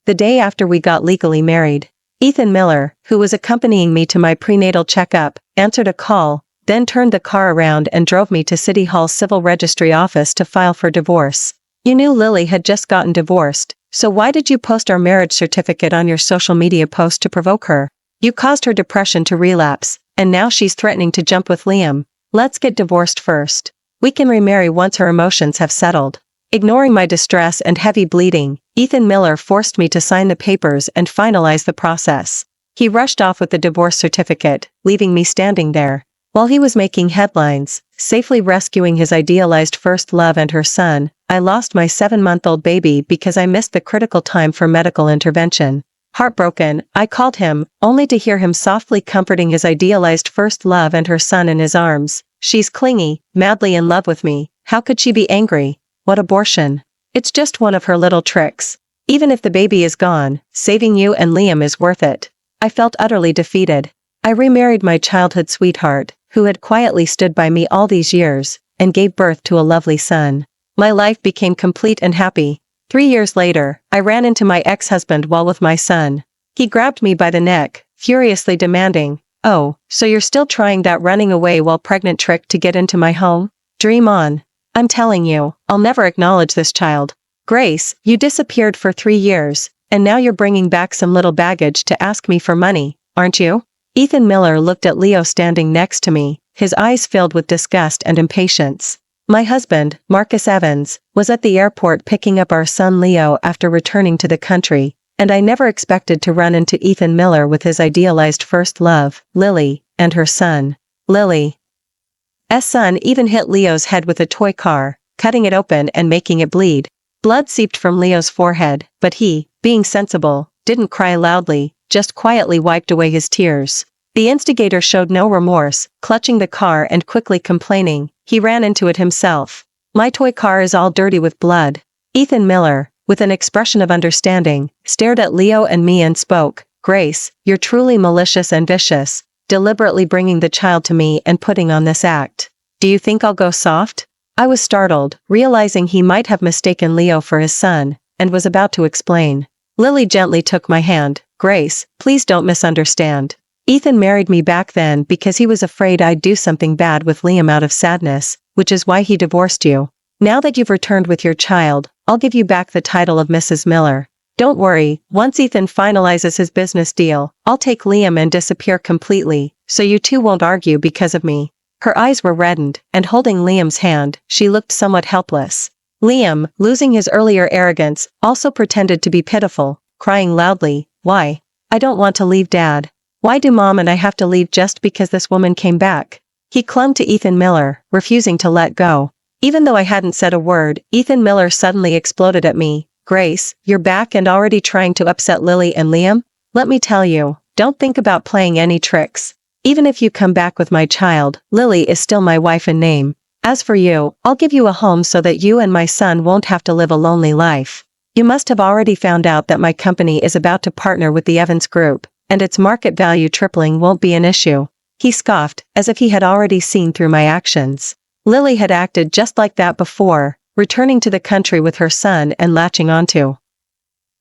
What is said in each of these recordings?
the day after we got legally married. Ethan Miller, who was accompanying me to my prenatal checkup, answered a call, then turned the car around and drove me to City Hall's civil registry office to file for divorce. You knew Lily had just gotten divorced, so why did you post our marriage certificate on your social media post to provoke her? You caused her depression to relapse, and now she's threatening to jump with Liam. Let's get divorced first. We can remarry once her emotions have settled. Ignoring my distress and heavy bleeding, Ethan Miller forced me to sign the papers and finalize the process. He rushed off with the divorce certificate, leaving me standing there. While he was making headlines, safely rescuing his idealized first love and her son, I lost my 7-month-old baby because I missed the critical time for medical intervention. Heartbroken, I called him, only to hear him softly comforting his idealized first love and her son in his arms. She's clingy, madly in love with me. How could she be angry? What abortion? It's just one of her little tricks. Even if the baby is gone, saving you and Liam is worth it. I felt utterly defeated. I remarried my childhood sweetheart, who had quietly stood by me all these years, and gave birth to a lovely son. My life became complete and happy. 3 years later, I ran into my ex-husband while with my son. He grabbed me by the neck, furiously demanding, "Oh, so you're still trying that running away while pregnant trick to get into my home? Dream on. I'm telling you, I'll never acknowledge this child. Grace, you disappeared for 3 years, and now you're bringing back some little baggage to ask me for money, aren't you?" Ethan Miller looked at Leo standing next to me, his eyes filled with disgust and impatience. My husband, Marcus Evans, was at the airport picking up our son Leo after returning to the country, and I never expected to run into Ethan Miller with his idealized first love, Lily, and her son. Lily's son even hit Leo's head with a toy car, cutting it open and making it bleed. Blood seeped from Leo's forehead, but he, being sensible, didn't cry loudly, just quietly wiped away his tears. The instigator showed no remorse, clutching the car and quickly complaining, he ran into it himself. "My toy car is all dirty with blood." Ethan Miller, with an expression of understanding, stared at Leo and me and spoke, "Grace, you're truly malicious and vicious, deliberately bringing the child to me and putting on this act. Do you think I'll go soft?" I was startled, realizing he might have mistaken Leo for his son, and was about to explain. Lily gently took my hand. "Grace, please don't misunderstand. Ethan married me back then because he was afraid I'd do something bad with Liam out of sadness, which is why he divorced you. Now that you've returned with your child, I'll give you back the title of Mrs. Miller. Don't worry, once Ethan finalizes his business deal, I'll take Liam and disappear completely, so you two won't argue because of me." Her eyes were reddened, and holding Liam's hand, she looked somewhat helpless. Liam, losing his earlier arrogance, also pretended to be pitiful, crying loudly, "Why? I don't want to leave Dad. Why do Mom and I have to leave just because this woman came back?" He clung to Ethan Miller, refusing to let go. Even though I hadn't said a word, Ethan Miller suddenly exploded at me. "Grace, you're back and already trying to upset Lily and Liam? Let me tell you, don't think about playing any tricks. Even if you come back with my child, Lily is still my wife in name. As for you, I'll give you a home so that you and my son won't have to live a lonely life. You must have already found out that my company is about to partner with the Evans Group, and its market value tripling won't be an issue." He scoffed, as if he had already seen through my actions. Lily had acted just like that before, returning to the country with her son and latching onto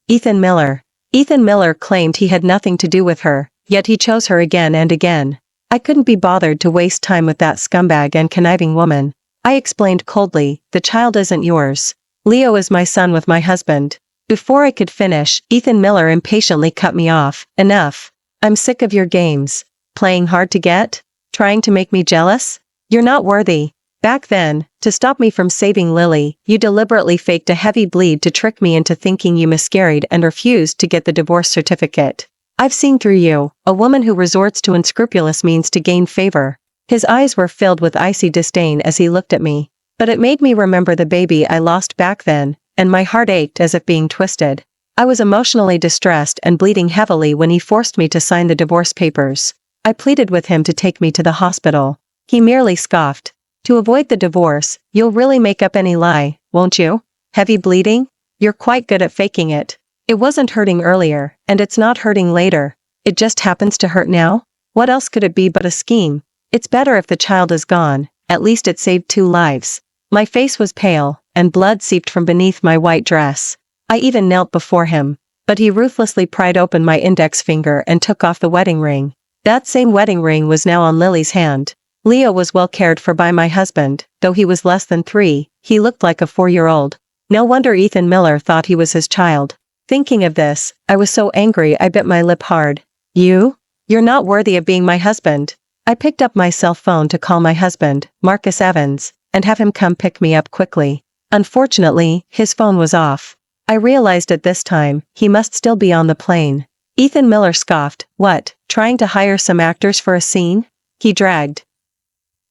Ethan Miller. Ethan Miller claimed he had nothing to do with her, yet he chose her again and again. I couldn't be bothered to waste time with that scumbag and conniving woman. I explained coldly, "The child isn't yours. Leo is my son with my husband." Before I could finish, Ethan Miller impatiently cut me off. "Enough. I'm sick of your games. Playing hard to get? Trying to make me jealous? You're not worthy. Back then, to stop me from saving Lily, you deliberately faked a heavy bleed to trick me into thinking you miscarried and refused to get the divorce certificate. I've seen through you, a woman who resorts to unscrupulous means to gain favor." His eyes were filled with icy disdain as he looked at me. But it made me remember the baby I lost back then, and my heart ached as if being twisted. I was emotionally distressed and bleeding heavily when he forced me to sign the divorce papers. I pleaded with him to take me to the hospital. He merely scoffed. "To avoid the divorce, you'll really make up any lie, won't you? Heavy bleeding? You're quite good at faking it. It wasn't hurting earlier, and it's not hurting later. It just happens to hurt now? What else could it be but a scheme? It's better if the child is gone, at least it saved 2 lives." My face was pale, and blood seeped from beneath my white dress. I even knelt before him. But he ruthlessly pried open my index finger and took off the wedding ring. That same wedding ring was now on Lily's hand. Leo was well cared for by my husband, though he was less than 3, he looked like a 4-year-old. No wonder Ethan Miller thought he was his child. Thinking of this, I was so angry I bit my lip hard. You're not worthy of being my husband. I picked up my cell phone to call my husband, Marcus Evans, and have him come pick me up quickly. Unfortunately, his phone was off. I realized at this time, he must still be on the plane. Ethan Miller scoffed, "What, trying to hire some actors for a scene?" He dragged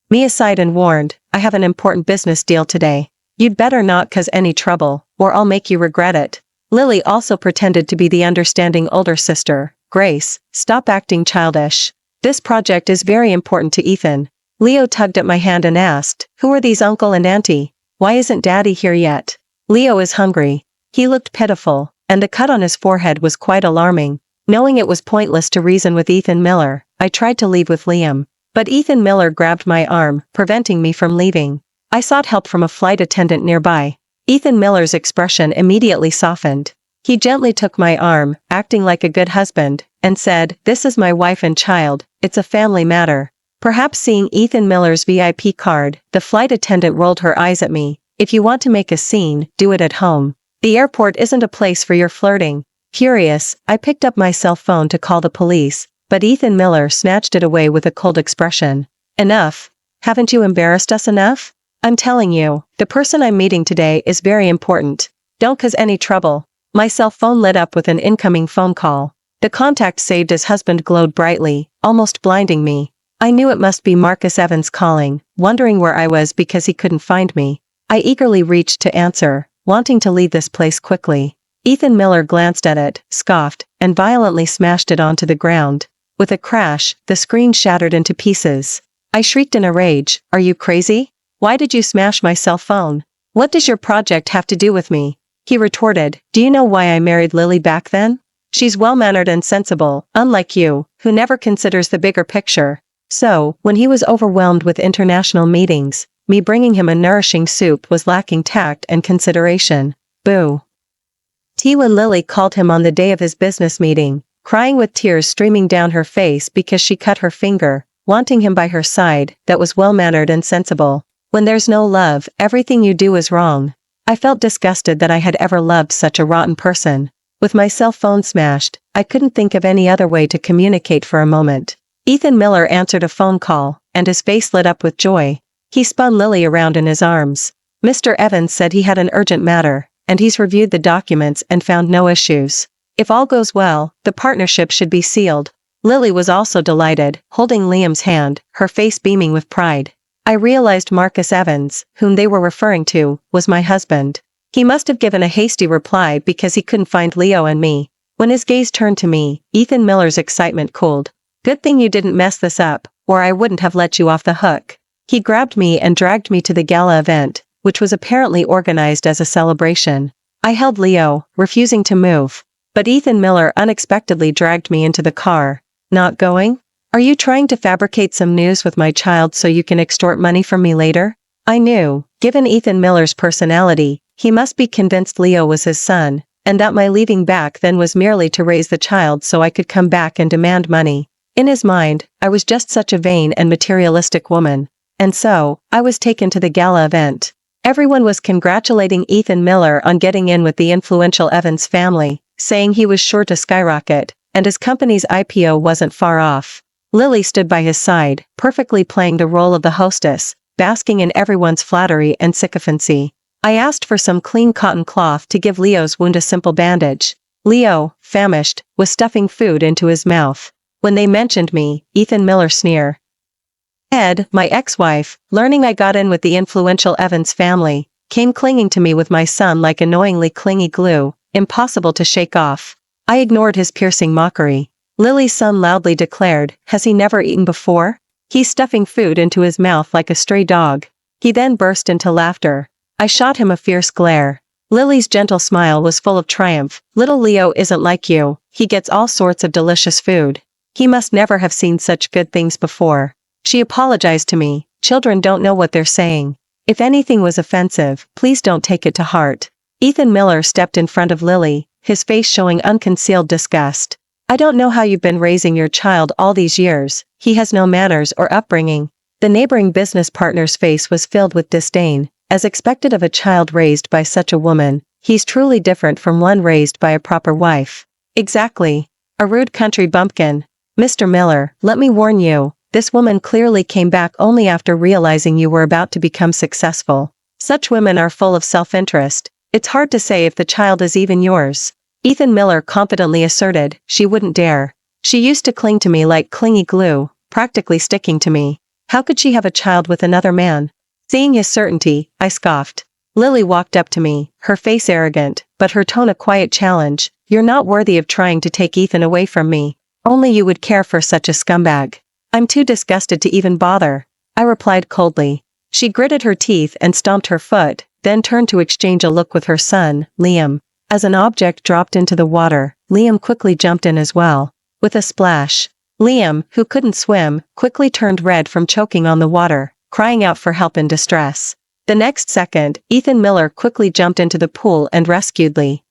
me aside and warned, "I have an important business deal today. You'd better not cause any trouble, or I'll make you regret it." Lily also pretended to be the understanding older sister. "Grace, stop acting childish. This project is very important to Ethan." Leo tugged at my hand and asked, "Who are these uncle and auntie? Why isn't daddy here yet?" "Leo is hungry." He looked pitiful, and the cut on his forehead was quite alarming. Knowing it was pointless to reason with Ethan Miller, I tried to leave with Liam. But Ethan Miller grabbed my arm, preventing me from leaving. I sought help from a flight attendant nearby. Ethan Miller's expression immediately softened. He gently took my arm, acting like a good husband, and said, "This is my wife and child, it's a family matter." Perhaps seeing Ethan Miller's VIP card, the flight attendant rolled her eyes at me. "If you want to make a scene, do it at home. The airport isn't a place for your flirting." Furious, I picked up my cell phone to call the police, but Ethan Miller snatched it away with a cold expression. "Enough. Haven't you embarrassed us enough? I'm telling you, the person I'm meeting today is very important. Don't cause any trouble." My cell phone lit up with an incoming phone call. The contact saved as husband glowed brightly, almost blinding me. I knew it must be Marcus Evans calling, wondering where I was because he couldn't find me. I eagerly reached to answer, wanting to leave this place quickly. Ethan Miller glanced at it, scoffed, and violently smashed it onto the ground. With a crash, the screen shattered into pieces. I shrieked in a rage, "Are you crazy? Why did you smash my cell phone? What does your project have to do with me?" He retorted, "Do you know why I married Lily back then? She's well-mannered and sensible, unlike you, who never considers the bigger picture." So, when he was overwhelmed with international meetings, me bringing him a nourishing soup was lacking tact and consideration. Boo. Tiwa Lily called him on the day of his business meeting, crying with tears streaming down her face because she cut her finger, wanting him by her side, that was well-mannered and sensible. When there's no love, everything you do is wrong. I felt disgusted that I had ever loved such a rotten person. With my cell phone smashed, I couldn't think of any other way to communicate for a moment. Ethan Miller answered a phone call, and his face lit up with joy. He spun Lily around in his arms. "Mr. Evans said he had an urgent matter, and he's reviewed the documents and found no issues. If all goes well, the partnership should be sealed." Lily was also delighted, holding Liam's hand, her face beaming with pride. I realized Marcus Evans, whom they were referring to, was my husband. He must have given a hasty reply because he couldn't find Leo and me. When his gaze turned to me, Ethan Miller's excitement cooled. "Good thing you didn't mess this up, or I wouldn't have let you off the hook." He grabbed me and dragged me to the gala event, which was apparently organized as a celebration. I held Leo, refusing to move. But Ethan Miller unexpectedly dragged me into the car. "Not going? Are you trying to fabricate some news with my child so you can extort money from me later?" I knew, given Ethan Miller's personality, he must be convinced Leo was his son, and that my leaving back then was merely to raise the child so I could come back and demand money. In his mind, I was just such a vain and materialistic woman. And so, I was taken to the gala event. Everyone was congratulating Ethan Miller on getting in with the influential Evans family, saying he was sure to skyrocket, and his company's IPO wasn't far off. Lily stood by his side, perfectly playing the role of the hostess, basking in everyone's flattery and sycophancy. I asked for some clean cotton cloth to give Leo's wound a simple bandage. Leo, famished, was stuffing food into his mouth. When they mentioned me, Ethan Miller sneered. Ed, my ex-wife, learning I got in with the influential Evans family, came clinging to me with my son like annoyingly clingy glue, impossible to shake off. I ignored his piercing mockery. Lily's son loudly declared, "Has he never eaten before? He's stuffing food into his mouth like a stray dog." He then burst into laughter. I shot him a fierce glare. Lily's gentle smile was full of triumph. "Little Leo isn't like you, he gets all sorts of delicious food. He must never have seen such good things before." She apologized to me. "Children don't know what they're saying. If anything was offensive, please don't take it to heart." Ethan Miller stepped in front of Lily, his face showing unconcealed disgust. I don't know how you've been raising your child all these years, he has no manners or upbringing. The neighboring business partner's face was filled with disdain, as expected of a child raised by such a woman. He's truly different from one raised by a proper wife. Exactly. A rude country bumpkin. Mr. Miller, let me warn you, this woman clearly came back only after realizing you were about to become successful. Such women are full of self-interest. It's hard to say if the child is even yours. Ethan Miller confidently asserted, she wouldn't dare. She used to cling to me like clingy glue, practically sticking to me. How could she have a child with another man? Seeing his certainty, I scoffed. Lily walked up to me, her face arrogant, but her tone a quiet challenge. You're not worthy of trying to take Ethan away from me. Only you would care for such a scumbag. I'm too disgusted to even bother, I replied coldly. She gritted her teeth and stomped her foot, then turned to exchange a look with her son, Liam. As an object dropped into the water, Liam quickly jumped in as well. With a splash, Liam, who couldn't swim, quickly turned red from choking on the water, crying out for help in distress. The next second, Ethan Miller quickly jumped into the pool and rescued Liam.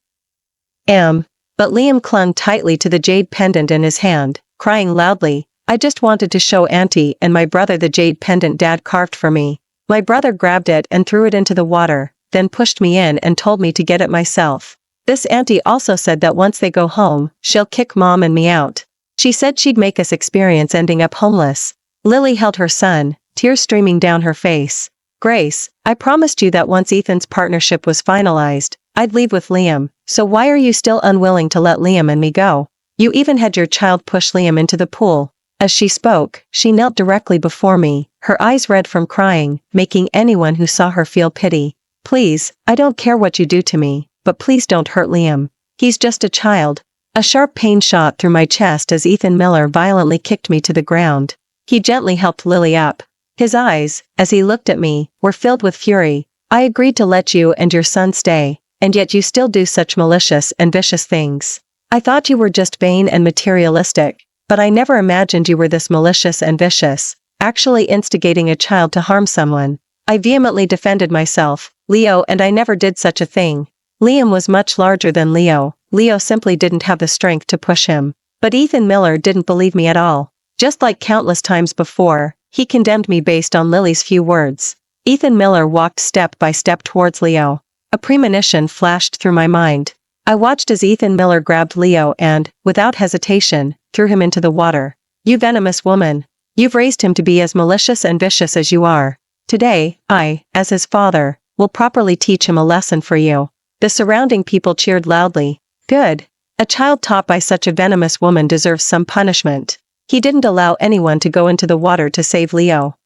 But Liam clung tightly to the jade pendant in his hand, crying loudly, I just wanted to show Auntie and my brother the jade pendant Dad carved for me. My brother grabbed it and threw it into the water, then pushed me in and told me to get it myself. This Auntie also said that once they go home, she'll kick Mom and me out. She said she'd make us experience ending up homeless. Lily held her son, tears streaming down her face. Grace, I promised you that once Ethan's partnership was finalized, I'd leave with Liam, so why are you still unwilling to let Liam and me go? You even had your child push Liam into the pool. As she spoke, she knelt directly before me, her eyes red from crying, making anyone who saw her feel pity. Please, I don't care what you do to me, but please don't hurt Liam. He's just a child. A sharp pain shot through my chest as Ethan Miller violently kicked me to the ground. He gently helped Lily up. His eyes, as he looked at me, were filled with fury. I agreed to let you and your son stay, and yet you still do such malicious and vicious things. I thought you were just vain and materialistic, but I never imagined you were this malicious and vicious, actually instigating a child to harm someone. I vehemently defended myself. Leo and I never did such a thing. Liam was much larger than Leo. Leo simply didn't have the strength to push him. But Ethan Miller didn't believe me at all. Just like countless times before, he condemned me based on Lily's few words. Ethan Miller walked step by step towards Leo. A premonition flashed through my mind. I watched as Ethan Miller grabbed Leo and, without hesitation, threw him into the water. You venomous woman. You've raised him to be as malicious and vicious as you are. Today, I, as his father, will properly teach him a lesson for you. The surrounding people cheered loudly. Good. A child taught by such a venomous woman deserves some punishment. He didn't allow anyone to go into the water to save Leo.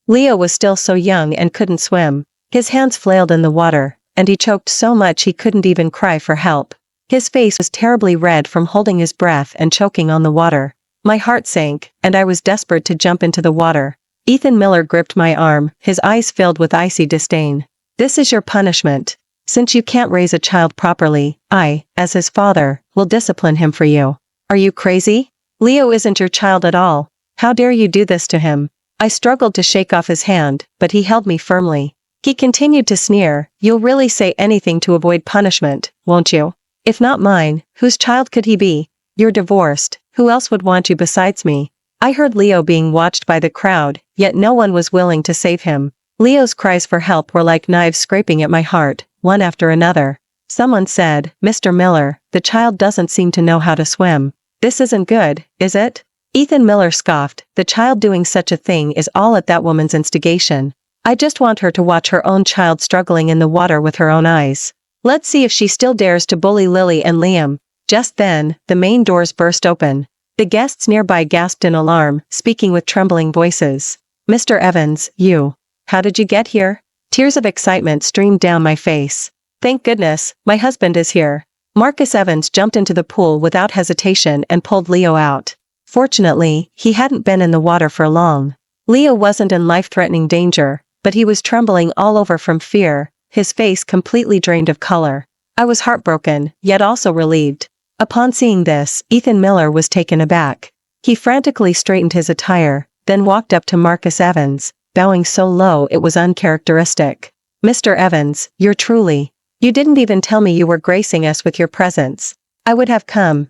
Leo was still so young and couldn't swim. His hands flailed in the water, and he choked so much he couldn't even cry for help. His face was terribly red from holding his breath and choking on the water. My heart sank, and I was desperate to jump into the water. Ethan Miller gripped my arm, his eyes filled with icy disdain. This is your punishment. Since you can't raise a child properly, I, as his father, will discipline him for you. Are you crazy? Leo isn't your child at all. How dare you do this to him? I struggled to shake off his hand, but he held me firmly. He continued to sneer, you'll really say anything to avoid punishment, won't you? If not mine, whose child could he be? You're divorced, who else would want you besides me? I heard Leo being watched by the crowd, yet no one was willing to save him. Leo's cries for help were like knives scraping at my heart, one after another. Someone said, Mr. Miller, the child doesn't seem to know how to swim. This isn't good, is it? Ethan Miller scoffed, the child doing such a thing is all at that woman's instigation. I just want her to watch her own child struggling in the water with her own eyes. Let's see if she still dares to bully Lily and Liam. Just then, the main doors burst open. The guests nearby gasped in alarm, speaking with trembling voices. Mr. Evans, you. How did you get here? Tears of excitement streamed down my face. Thank goodness, my husband is here. Marcus Evans jumped into the pool without hesitation and pulled Leo out. Fortunately, he hadn't been in the water for long. Leo wasn't in life-threatening danger, but he was trembling all over from fear, his face completely drained of color. I was heartbroken, yet also relieved. Upon seeing this, Ethan Miller was taken aback. He frantically straightened his attire, then walked up to Marcus Evans, bowing so low it was uncharacteristic. Mr. Evans, you're truly. You didn't even tell me you were gracing us with your presence. I would have come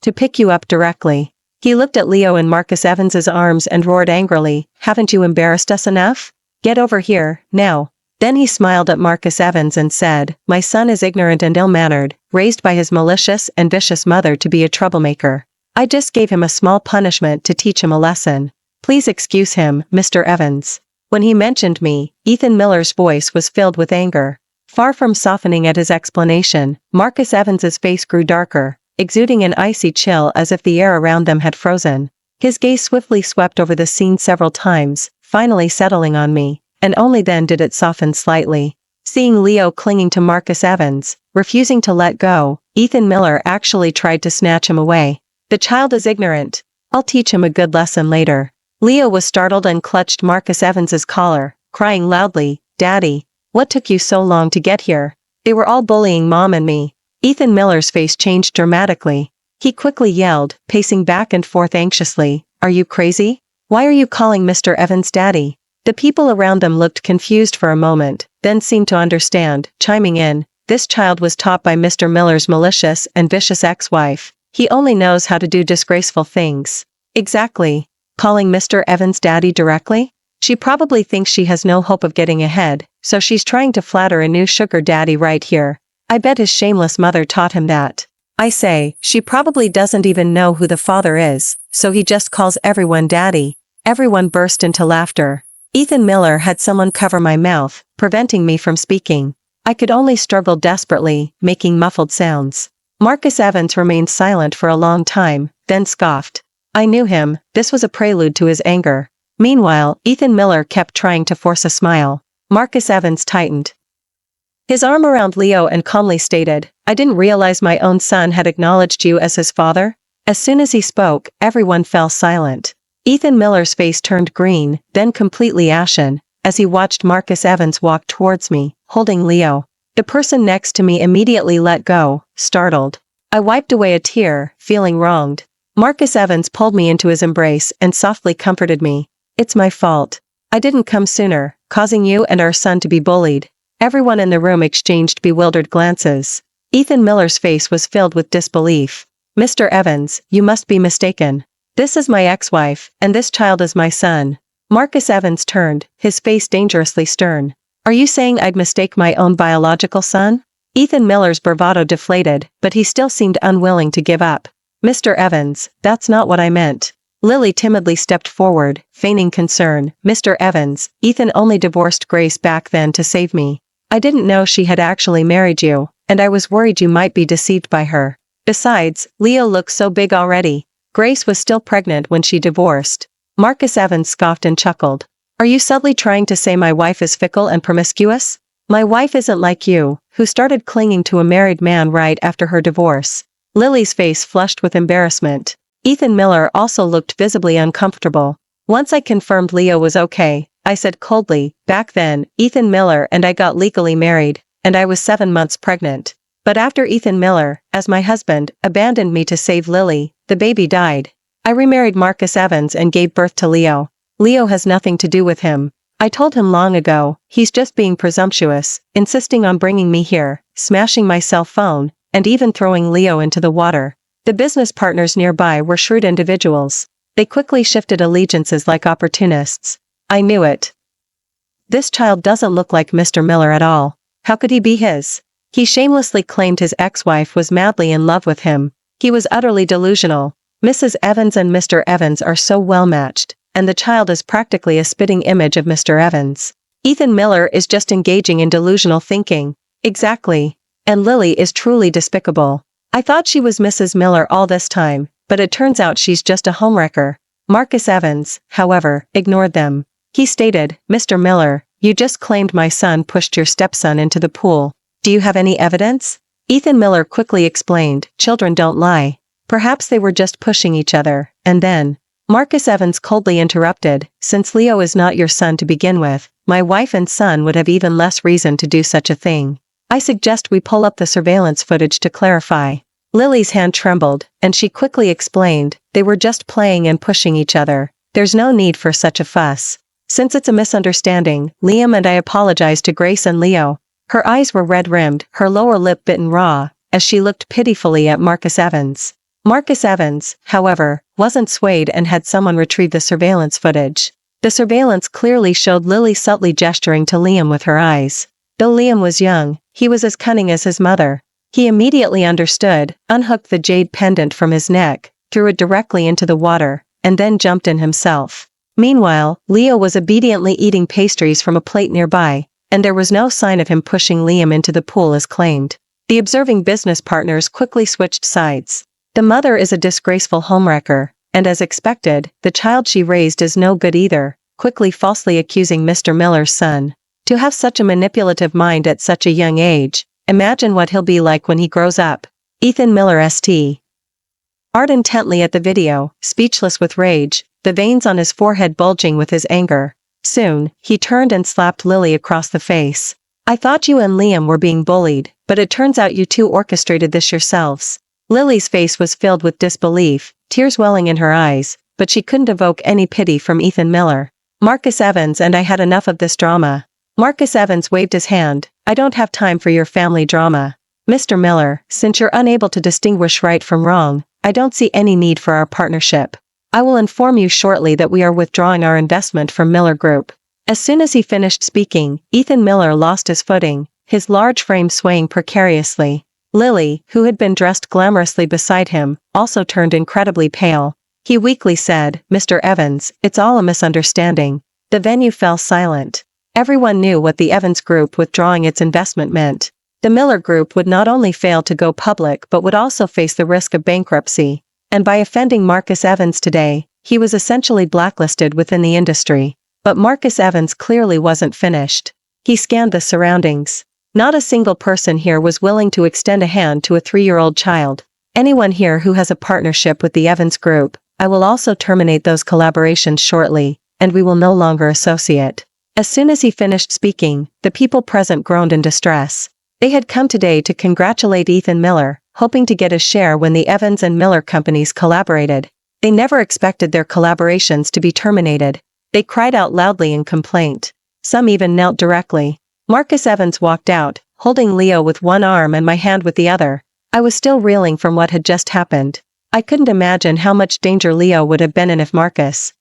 to pick you up directly." He looked at Leo in Marcus Evans's arms and roared angrily, "Haven't you embarrassed us enough? Get over here, now." Then he smiled at Marcus Evans and said, "My son is ignorant and ill-mannered, raised by his malicious and vicious mother to be a troublemaker. I just gave him a small punishment to teach him a lesson. Please excuse him, Mr. Evans." When he mentioned me, Ethan Miller's voice was filled with anger. Far from softening at his explanation, Marcus Evans's face grew darker, exuding an icy chill as if the air around them had frozen. His gaze swiftly swept over the scene several times, finally settling on me, and only then did it soften slightly. Seeing Leo clinging to Marcus Evans, refusing to let go, Ethan Miller actually tried to snatch him away. "The child is ignorant. I'll teach him a good lesson later." Leo was startled and clutched Marcus Evans's collar, crying loudly, "Daddy, what took you so long to get here? They were all bullying Mom and me." Ethan Miller's face changed dramatically. He quickly yelled, pacing back and forth anxiously, "Are you crazy? Why are you calling Mr. Evans Daddy?" The people around them looked confused for a moment, then seemed to understand, chiming in, "This child was taught by Mr. Miller's malicious and vicious ex-wife. He only knows how to do disgraceful things." "Exactly. Calling Mr. Evans Daddy directly? She probably thinks she has no hope of getting ahead, so she's trying to flatter a new sugar daddy right here. I bet his shameless mother taught him that. I say, she probably doesn't even know who the father is, so he just calls everyone daddy." Everyone burst into laughter. Ethan Miller had someone cover my mouth, preventing me from speaking. I could only struggle desperately, making muffled sounds. Marcus Evans remained silent for a long time, then scoffed. I knew him, this was a prelude to his anger. Meanwhile, Ethan Miller kept trying to force a smile. Marcus Evans tightened his arm around Leo and calmly stated, "I didn't realize my own son had acknowledged you as his father." As soon as he spoke, everyone fell silent. Ethan Miller's face turned green, then completely ashen, as he watched Marcus Evans walk towards me, holding Leo. The person next to me immediately let go, startled. I wiped away a tear, feeling wronged. Marcus Evans pulled me into his embrace and softly comforted me. "It's my fault. I didn't come sooner, causing you and our son to be bullied." Everyone in the room exchanged bewildered glances. Ethan Miller's face was filled with disbelief. "Mr. Evans, you must be mistaken. This is my ex-wife, and this child is my son." Marcus Evans turned, his face dangerously stern. "Are you saying I'd mistake my own biological son?" Ethan Miller's bravado deflated, but he still seemed unwilling to give up. "Mr. Evans, that's not what I meant." Lily timidly stepped forward, feigning concern. "Mr. Evans, Ethan only divorced Grace back then to save me. I didn't know she had actually married you, and I was worried you might be deceived by her. Besides, Leo looks so big already. Grace was still pregnant when she divorced." Marcus Evans scoffed and chuckled. "Are you subtly trying to say my wife is fickle and promiscuous? My wife isn't like you, who started clinging to a married man right after her divorce." Lily's face flushed with embarrassment. Ethan Miller also looked visibly uncomfortable. "Once I confirmed Leo was okay," I said coldly, "back then, Ethan Miller and I got legally married, and I was 7 months pregnant. But after Ethan Miller, as my husband, abandoned me to save Lily, the baby died. I remarried Marcus Evans and gave birth to Leo. Leo has nothing to do with him. I told him long ago, he's just being presumptuous, insisting on bringing me here, smashing my cell phone, and even throwing Leo into the water." The business partners nearby were shrewd individuals. They quickly shifted allegiances like opportunists. I knew it. "This child doesn't look like Mr. Miller at all. How could he be his? He shamelessly claimed his ex-wife was madly in love with him. He was utterly delusional. Mrs. Evans and Mr. Evans are so well matched, and the child is practically a spitting image of Mr. Evans. Ethan Miller is just engaging in delusional thinking." "Exactly. And Lily is truly despicable. I thought she was Mrs. Miller all this time, but it turns out she's just a homewrecker." Marcus Evans, however, ignored them. He stated, "Mr. Miller, you just claimed my son pushed your stepson into the pool. Do you have any evidence?" Ethan Miller quickly explained, "Children don't lie. Perhaps they were just pushing each other, and then." Marcus Evans coldly interrupted, "Since Leo is not your son to begin with, my wife and son would have even less reason to do such a thing. I suggest we pull up the surveillance footage to clarify." Lily's hand trembled, and she quickly explained, "They were just playing and pushing each other. There's no need for such a fuss. Since it's a misunderstanding, Liam and I apologize to Grace and Leo." Her eyes were red-rimmed, her lower lip bitten raw, as she looked pitifully at Marcus Evans. Marcus Evans, however, wasn't swayed and had someone retrieve the surveillance footage. The surveillance clearly showed Lily subtly gesturing to Liam with her eyes. Though Liam was young, he was as cunning as his mother. He immediately understood, unhooked the jade pendant from his neck, threw it directly into the water, and then jumped in himself. Meanwhile, Leo was obediently eating pastries from a plate nearby, and there was no sign of him pushing Liam into the pool as claimed. The observing business partners quickly switched sides. The mother is a disgraceful homewrecker, and as expected, the child she raised is no good either, quickly falsely accusing Mr. Miller's son. To have such a manipulative mind at such a young age, imagine what he'll be like when he grows up. Ethan Miller St. Art intently at the video, speechless with rage, the veins on his forehead bulging with his anger. Soon, he turned and slapped Lily across the face. I thought you and Liam were being bullied, but it turns out you two orchestrated this yourselves. Lily's face was filled with disbelief, tears welling in her eyes, but she couldn't evoke any pity from Ethan Miller. Marcus Evans and I had enough of this drama. Marcus Evans waved his hand. I don't have time for your family drama. Mr. Miller, since you're unable to distinguish right from wrong, I don't see any need for our partnership. I will inform you shortly that we are withdrawing our investment from Miller Group. As soon as he finished speaking, Ethan Miller lost his footing, his large frame swaying precariously. Lily, who had been dressed glamorously beside him, also turned incredibly pale. He weakly said, Mr. Evans, it's all a misunderstanding. The venue fell silent. Everyone knew what the Evans Group withdrawing its investment meant. The Miller Group would not only fail to go public but would also face the risk of bankruptcy. And by offending Marcus Evans today, he was essentially blacklisted within the industry. But Marcus Evans clearly wasn't finished. He scanned the surroundings. Not a single person here was willing to extend a hand to a 3-year-old child. Anyone here who has a partnership with the Evans Group, I will also terminate those collaborations shortly, and we will no longer associate. As soon as he finished speaking, the people present groaned in distress. They had come today to congratulate Ethan Miller, hoping to get a share when the Evans and Miller companies collaborated. They never expected their collaborations to be terminated. They cried out loudly in complaint. Some even knelt directly. Marcus Evans walked out, holding Leo with one arm and my hand with the other. I was still reeling from what had just happened. I couldn't imagine how much danger Leo would have been in if Marcus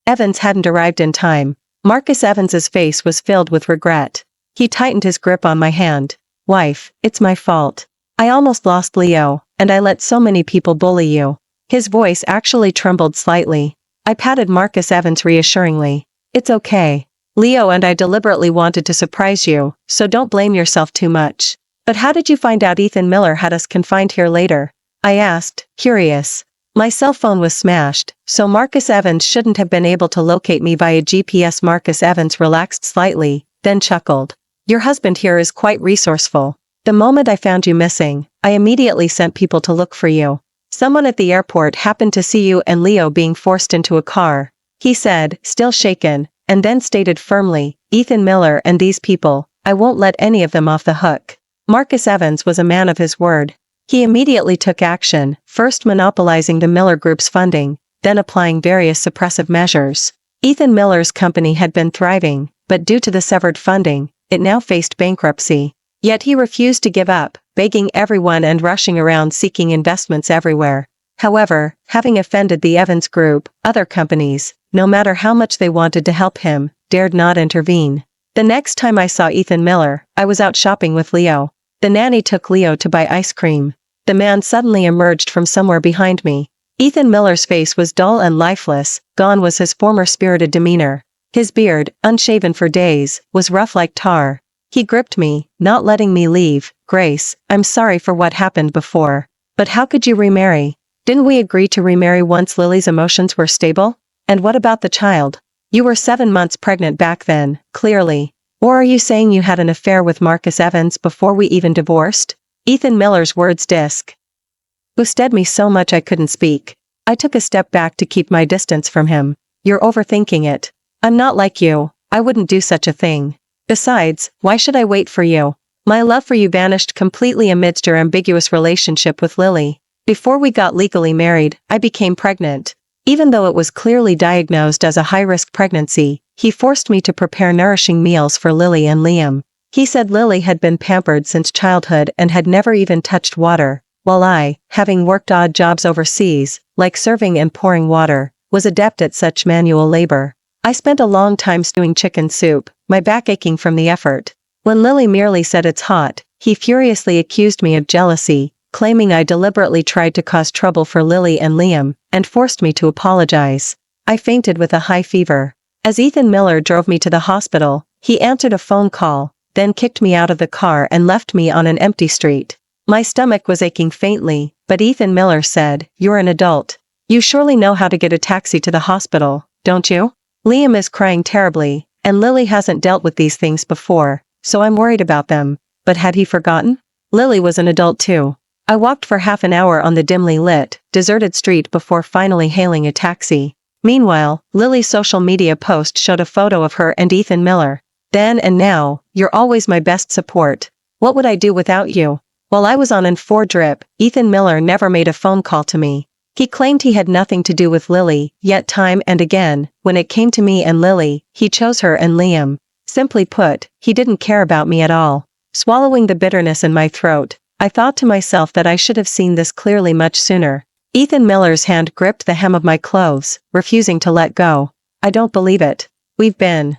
Evans hadn't arrived in time. Marcus Evans's face was filled with regret. He tightened his grip on my hand. Wife, it's my fault. I almost lost Leo, and I let so many people bully you. His voice actually trembled slightly. I patted Marcus Evans reassuringly. It's okay. Leo and I deliberately wanted to surprise you, so don't blame yourself too much. But how did you find out Ethan Miller had us confined here later? I asked, curious. My cell phone was smashed, so Marcus Evans shouldn't have been able to locate me via GPS. Marcus Evans relaxed slightly, then chuckled. Your husband here is quite resourceful. The moment I found you missing, I immediately sent people to look for you. Someone at the airport happened to see you and Leo being forced into a car. He said, still shaken, and then stated firmly, Ethan Miller and these people, I won't let any of them off the hook. Marcus Evans was a man of his word. He immediately took action, first monopolizing the Miller Group's funding, then applying various suppressive measures. Ethan Miller's company had been thriving, but due to the severed funding, it now faced bankruptcy. Yet he refused to give up, begging everyone and rushing around seeking investments everywhere. However, having offended the Evans Group, other companies, no matter how much they wanted to help him, dared not intervene. The next time I saw Ethan Miller, I was out shopping with Leo. The nanny took Leo to buy ice cream. The man suddenly emerged from somewhere behind me. Ethan Miller's face was dull and lifeless, gone was his former spirited demeanor. His beard, unshaven for days, was rough like tar. He gripped me, not letting me leave. Grace, I'm sorry for what happened before. But how could you remarry? Didn't we agree to remarry once Lily's emotions were stable? And what about the child? You were 7 months pregnant back then, clearly. Or are you saying you had an affair with Marcus Evans before we even divorced? Ethan Miller's words disgusted me so much I couldn't speak. I took a step back to keep my distance from him. You're overthinking it. I'm not like you. I wouldn't do such a thing. Besides, why should I wait for you? My love for you vanished completely amidst your ambiguous relationship with Lily. Before we got legally married, I became pregnant. Even though it was clearly diagnosed as a high-risk pregnancy, he forced me to prepare nourishing meals for Lily and Liam. He said Lily had been pampered since childhood and had never even touched water, while I, having worked odd jobs overseas, like serving and pouring water, was adept at such manual labor. I spent a long time stewing chicken soup, my back aching from the effort. When Lily merely said it's hot, he furiously accused me of jealousy, claiming I deliberately tried to cause trouble for Lily and Liam, and forced me to apologize. I fainted with a high fever. As Ethan Miller drove me to the hospital, he answered a phone call, then kicked me out of the car and left me on an empty street. My stomach was aching faintly, but Ethan Miller said, "You're an adult. You surely know how to get a taxi to the hospital, don't you? Liam is crying terribly, and Lily hasn't dealt with these things before, so I'm worried about them." But had he forgotten? Lily was an adult too. I walked for half an hour on the dimly lit, deserted street before finally hailing a taxi. Meanwhile, Lily's social media post showed a photo of her and Ethan Miller. "Then and now, you're always my best support. What would I do without you?" While I was on N4 drip, Ethan Miller never made a phone call to me. He claimed he had nothing to do with Lily, yet time and again, when it came to me and Lily, he chose her and Liam. Simply put, he didn't care about me at all. Swallowing the bitterness in my throat, I thought to myself that I should have seen this clearly much sooner. Ethan Miller's hand gripped the hem of my clothes, refusing to let go. "I don't believe it. We've been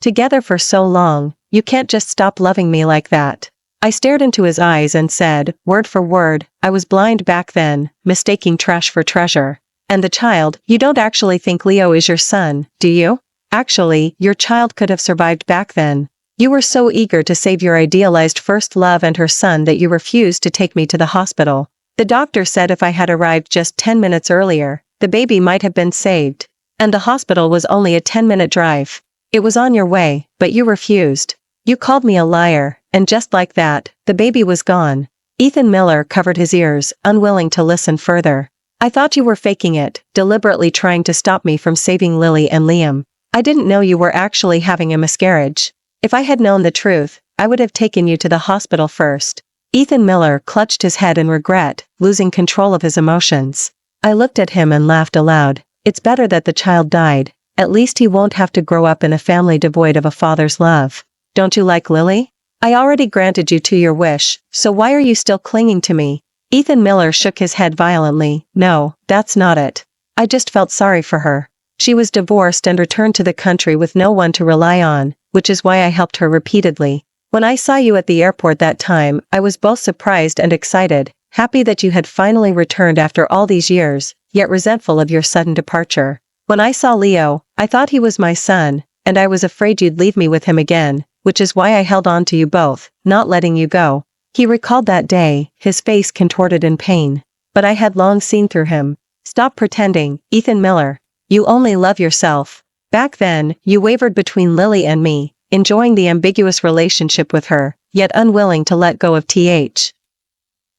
together for so long, you can't just stop loving me like that." I stared into his eyes and said, word for word, "I was blind back then, mistaking trash for treasure. And the child, you don't actually think Leo is your son, do you? Actually, your child could have survived back then. You were so eager to save your idealized first love and her son that you refused to take me to the hospital. The doctor said if I had arrived just 10 minutes earlier, the baby might have been saved. And the hospital was only a 10-minute drive. It was on your way, but you refused. You called me a liar, and just like that, the baby was gone." Ethan Miller covered his ears, unwilling to listen further. "I thought you were faking it, deliberately trying to stop me from saving Lily and Liam. I didn't know you were actually having a miscarriage. If I had known the truth, I would have taken you to the hospital first." Ethan Miller clutched his head in regret, losing control of his emotions. I looked at him and laughed aloud. "It's better that the child died. At least he won't have to grow up in a family devoid of a father's love. Don't you like Lily? I already granted you to your wish, so why are you still clinging to me?" Ethan Miller shook his head violently. "No, that's not it. I just felt sorry for her. She was divorced and returned to the country with no one to rely on, which is why I helped her repeatedly. When I saw you at the airport that time, I was both surprised and excited, happy that you had finally returned after all these years, yet resentful of your sudden departure. When I saw Leo, I thought he was my son, and I was afraid you'd leave me with him again, which is why I held on to you both, not letting you go." He recalled that day, his face contorted in pain. "But I had long seen through him. Stop pretending, Ethan Miller. You only love yourself. Back then, you wavered between Lily and me, enjoying the ambiguous relationship with her, yet unwilling to let go of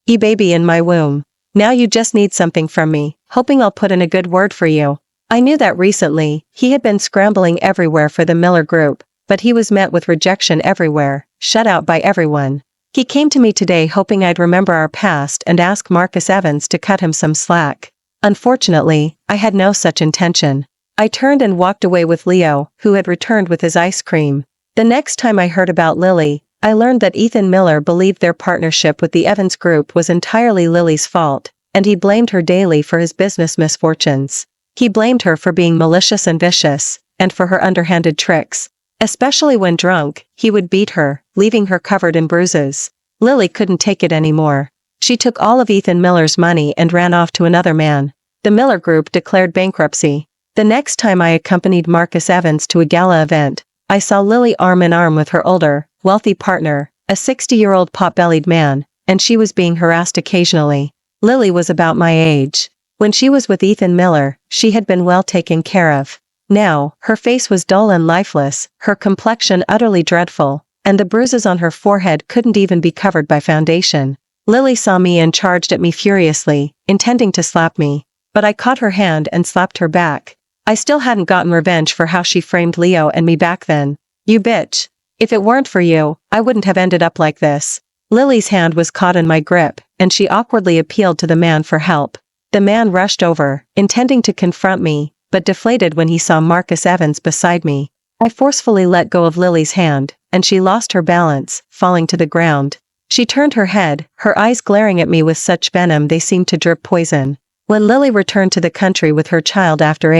baby in my womb. Now you just need something from me, hoping I'll put in a good word for you." I knew that recently, he had been scrambling everywhere for the Miller Group, but he was met with rejection everywhere, shut out by everyone. He came to me today hoping I'd remember our past and ask Marcus Evans to cut him some slack. Unfortunately, I had no such intention. I turned and walked away with Leo, who had returned with his ice cream. The next time I heard about Lily, I learned that Ethan Miller believed their partnership with the Evans Group was entirely Lily's fault, and he blamed her daily for his business misfortunes. He blamed her for being malicious and vicious, and for her underhanded tricks. Especially when drunk, he would beat her, leaving her covered in bruises. Lily couldn't take it anymore. She took all of Ethan Miller's money and ran off to another man. The Miller Group declared bankruptcy. The next time I accompanied Marcus Evans to a gala event, I saw Lily arm in arm with her older, wealthy partner, a 60-year-old pot-bellied man, and she was being harassed occasionally. Lily was about my age. When she was with Ethan Miller, she had been well taken care of. Now, her face was dull and lifeless, her complexion utterly dreadful, and the bruises on her forehead couldn't even be covered by foundation. Lily saw me and charged at me furiously, intending to slap me. But I caught her hand and slapped her back. I still hadn't gotten revenge for how she framed Leo and me back then. "You bitch. If it weren't for you, I wouldn't have ended up like this." Lily's hand was caught in my grip, and she awkwardly appealed to the man for help. The man rushed over, intending to confront me, but deflated when he saw Marcus Evans beside me. I forcefully let go of Lily's hand, and she lost her balance, falling to the ground. She turned her head, her eyes glaring at me with such venom they seemed to drip poison. When Lily returned to the country with her child after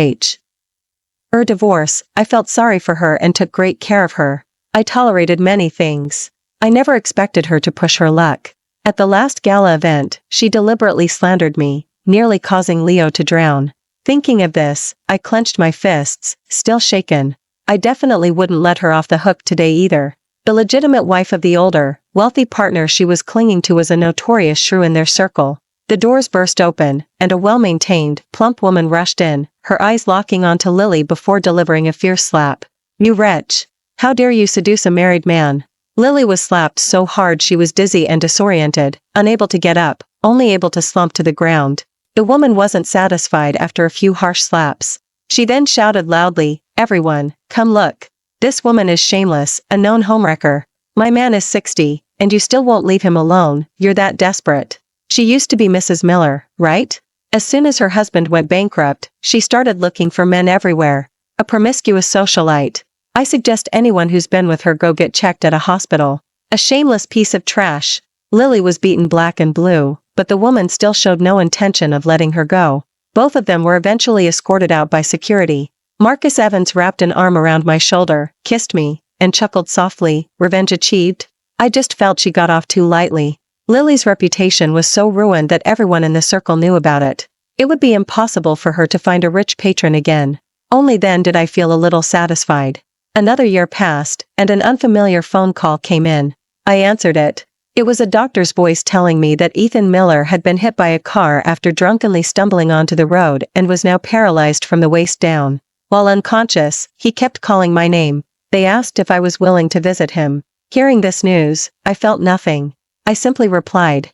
her divorce, I felt sorry for her and took great care of her. I tolerated many things. I never expected her to push her luck. At the last gala event, she deliberately slandered me, nearly causing Leo to drown. Thinking of this, I clenched my fists, still shaken. I definitely wouldn't let her off the hook today either. The legitimate wife of the older, wealthy partner she was clinging to was a notorious shrew in their circle. The doors burst open, and a well-maintained, plump woman rushed in, her eyes locking onto Lily before delivering a fierce slap. "You wretch! How dare you seduce a married man?" Lily was slapped so hard she was dizzy and disoriented, unable to get up, only able to slump to the ground. The woman wasn't satisfied after a few harsh slaps. She then shouted loudly, "Everyone, come look. This woman is shameless, a known homewrecker. My man is 60, and you still won't leave him alone, you're that desperate. She used to be Mrs. Miller, right? As soon as her husband went bankrupt, she started looking for men everywhere. A promiscuous socialite. I suggest anyone who's been with her go get checked at a hospital. A shameless piece of trash." Lily was beaten black and blue, but the woman still showed no intention of letting her go. Both of them were eventually escorted out by security. Marcus Evans wrapped an arm around my shoulder, kissed me, and chuckled softly. "Revenge achieved?" I just felt she got off too lightly. Lily's reputation was so ruined that everyone in the circle knew about it. It would be impossible for her to find a rich patron again. Only then did I feel a little satisfied. Another year passed, and an unfamiliar phone call came in. I answered it. It was a doctor's voice telling me that Ethan Miller had been hit by a car after drunkenly stumbling onto the road and was now paralyzed from the waist down. While unconscious, he kept calling my name. They asked if I was willing to visit him. Hearing this news, I felt nothing. I simply replied,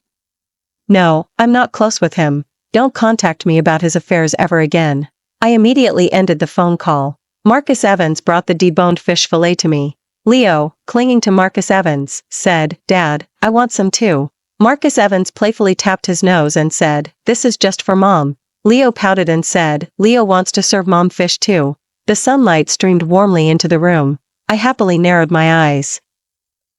"No, I'm not close with him. Don't contact me about his affairs ever again." I immediately ended the phone call. Marcus Evans brought the deboned fish fillet to me. Leo, clinging to Marcus Evans, said, "Dad, I want some too." Marcus Evans playfully tapped his nose and said, "This is just for Mom." Leo pouted and said, "Leo wants to serve Mom fish too." The sunlight streamed warmly into the room. I happily narrowed my eyes.